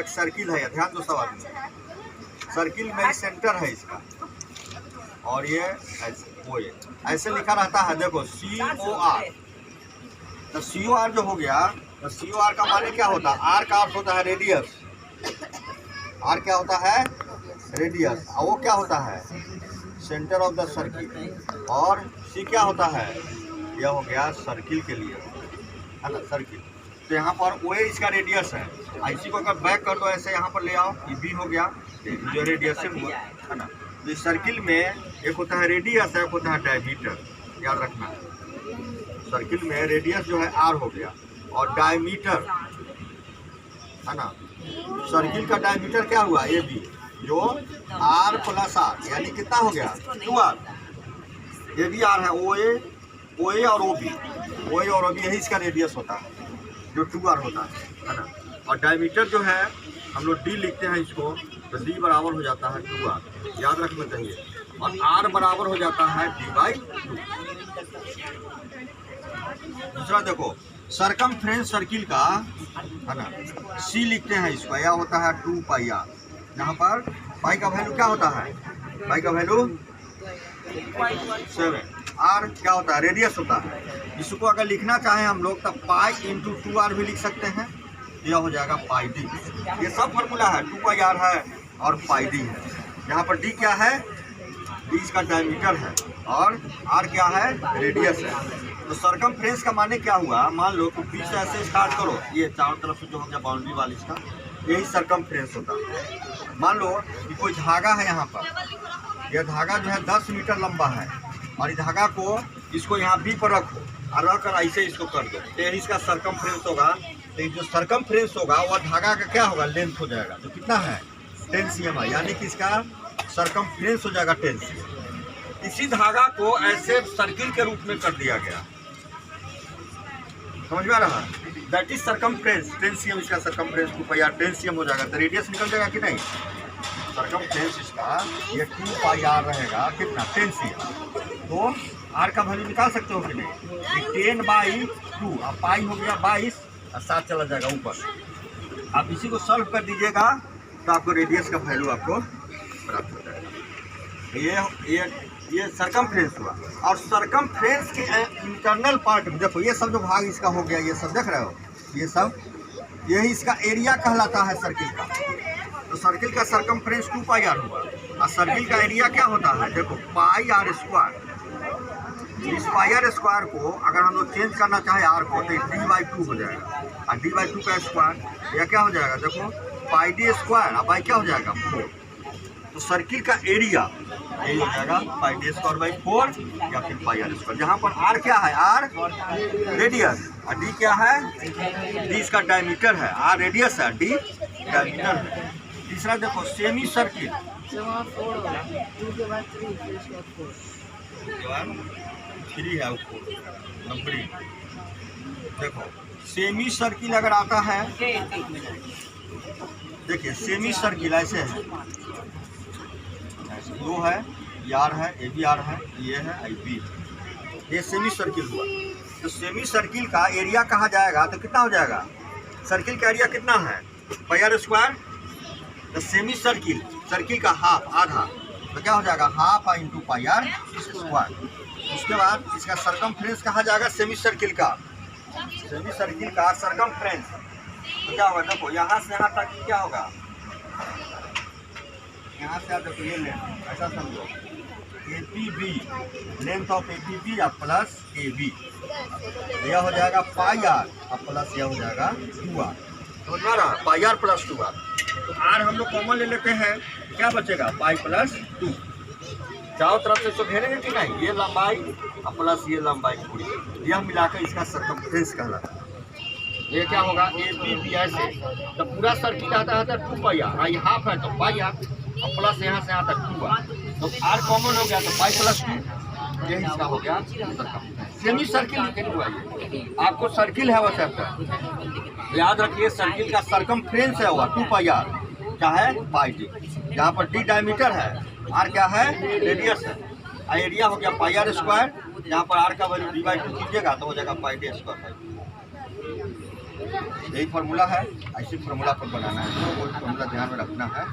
Circle है, ध्यान दो सवाल में, सर्किल में सेंटर है इसका, और ये ऐसे लिखा रहता है, देखो COR। तो COR जो हो गया, तो COR का माने क्या होता है, R का अर्थ होता है रेडियस, R क्या होता है रेडियस, और वो क्या होता है सेंटर ऑफ द सर्किल, और C क्या होता है, यह हो गया सर्किल के लिए, है ना, सर्किल। तो यहाँ पर OA इसका रेडियस है, इसी को अगर बैक कर दो ऐसे यहाँ पर ले आओ, ये B हो गया, जो रेडियस हुआ, है ना। तो इस सर्किल में एक होता है रेडियस है, एक होता है डायमीटर, याद रखना है। सर्किल में रेडियस जो है R हो गया, और डायमीटर, है ना, सर्किल का डायमीटर क्या हुआ AB, जो R प्लस R, यानी कितना हो गया 2R। AB R है, OA और OB और OB, यही इसका रेडियस होता है जो 2R होता है ना। और डायमीटर जो है हम लोग D लिखते हैं इसको, तो D बराबर हो जाता है 2R, याद रखना चाहिए, और R बराबर हो जाता है D/2। दूसरा देखो सरकमफ्रेंस सर्किल का, है ना, C लिखते हैं इसको, यह होता है 2πr। यहाँ पर पाई का वैल्यू क्या होता है, पाई का वैल्यू 7, R क्या होता है रेडियस होता है। इसको अगर लिखना चाहें हम लोग तब पाई इंटू 2R भी लिख सकते हैं, यह हो जाएगा πd। ये सब फार्मूला है, 2πr है और πd है। यहाँ पर D क्या है, D इसका डायमीटर है, और R क्या है रेडियस है। तो सरकमफ्रेंस का माने क्या हुआ, मान लो तो बीच से ऐसे स्टार्ट करो, ये चारों तरफ से जो हो गया बाउंड्री वाली इसका, यही सरकमफ्रेंस होता है। मान लो कि कोई धागा है यहाँ पर, यह धागा जो है 10 मीटर लंबा है, और इस धागा को इसको यहाँ B पर रखो और रख कर ऐसे इसको कर दो, तो यही इसका सरकमफ्रेंस होगा। तो जो सरकमफ्रेंस होगा वह धागा का क्या होगा, लेंथ हो जाएगा, जो कितना है 10 cm है, यानी कि इसका सरकमफ्रेंस हो जाएगा 10 cm। इसी धागा को ऐसे सर्किल के रूप में कर दिया गया, समझ में आ रहा है, दैट इज सरकमफ्रेंस 10 cm, इसका सरकमफ्रेंस 2πr 10 cm हो जाएगा। तो रेडियस निकल जाएगा कि नहीं, सरकमफ्रेंस इसका ये 2πr रहेगा, कितना 10 cm। तो R का वैल्यू निकाल सकते हो कि नहीं, 10/2, अब पाई हो गया 22 और 7 चला जाएगा ऊपर। आप इसी को सॉल्व कर दीजिएगा तो आपको रेडियस का वैल्यू आपको प्राप्त हो जाएगा। ये सरकमफ्रेंस हुआ। और सरकमफ्रेंस के इंटरनल पार्ट में देखो, ये सब जो भाग इसका हो गया, ये सब देख रहे हो, ये सब यही इसका एरिया कहलाता है सर्किल का। तो सर्किल का सरकमफ्रेंस 2πr हुआ, और सर्किल का एरिया क्या होता है, देखो πr²। इस πr² को अगर हम लोग चेंज करना चाहे R को, तो D/2 हो जाएगा, और D/2 का स्क्वायर यह क्या हो जाएगा, देखो πd², और बाई क्या हो जाएगा 4। तो सर्किल का एरिया यही हो जाएगा πd²/4 या फिर πr², जहाँ पर R क्या है, R रेडियस, और D क्या है, D इसका डायमीटर है, R रेडियस है, D डायमीटर है। तीसरा देखो सेमी सर्किल, 3 है नंबरिंग। देखो सेमी सर्किल अगर आता है, देखिए सेमी सर्किल ऐसे है, दो है, R है, AB/R है, ये है IB, ये सेमी सर्किल हुआ। तो सेमी सर्किल का एरिया कहा जाएगा तो कितना हो जाएगा, सर्किल का एरिया कितना है πr²। तो सेमी सर्किल, सर्किल का हाफ, आधा, तो क्या हो जाएगा हाफ इंटू πr²। उसके बाद इसका सरकमफ्रेंस कहा जाएगा सेमी सर्किल का, सेमी सर्किल का सरकमफ्रेंस। तो क्या होगा, देखो यहाँ से यहाँ तक क्या होगा, यहाँ से देखो ये लेंथ, ऐसा समझो APB, लेंथ ऑफ APB और प्लस AB, यह हो जाएगा πr और प्लस यह हो जाएगा 2R। समझ में आ रहा, πr + 2R। तो R हम लोग कॉमन ले लेते हैं, क्या बचेगा पाई + 2, चारों तरफ से इसको घेरेंगे कि नहीं, ये लंबाई और प्लस ये लंबाई पूरी, यह मिलाकर इसका सरकमफ्रेंस कहलाता है। ये क्या होगा APB ऐसे, तो पूरा सर्किल आता है 2πr, ये हाफ है तो πr और प्लस यहाँ से यहाँ तक 2R। तो R कॉमन हो गया तो पाई + 2, यही इसका हो गया सरकमफ्रेंस। सेमी सर्किल लेकिन हुआ, ये आपको सर्किल है वैसे आपका याद रखिए, सर्किल का सरकमफ्रेंस है हुआ 2πr, क्या है πd, जहाँ पर D डायमीटर है, R क्या है रेडियस है, एरिया हो गया πr², जहाँ पर R का वैल्यू D/2 कीजिएगा तो हो जाएगा πd²। यही फार्मूला है, ऐसी फार्मूला पर बनाना है। फॉर्मूला ध्यान में रखना है।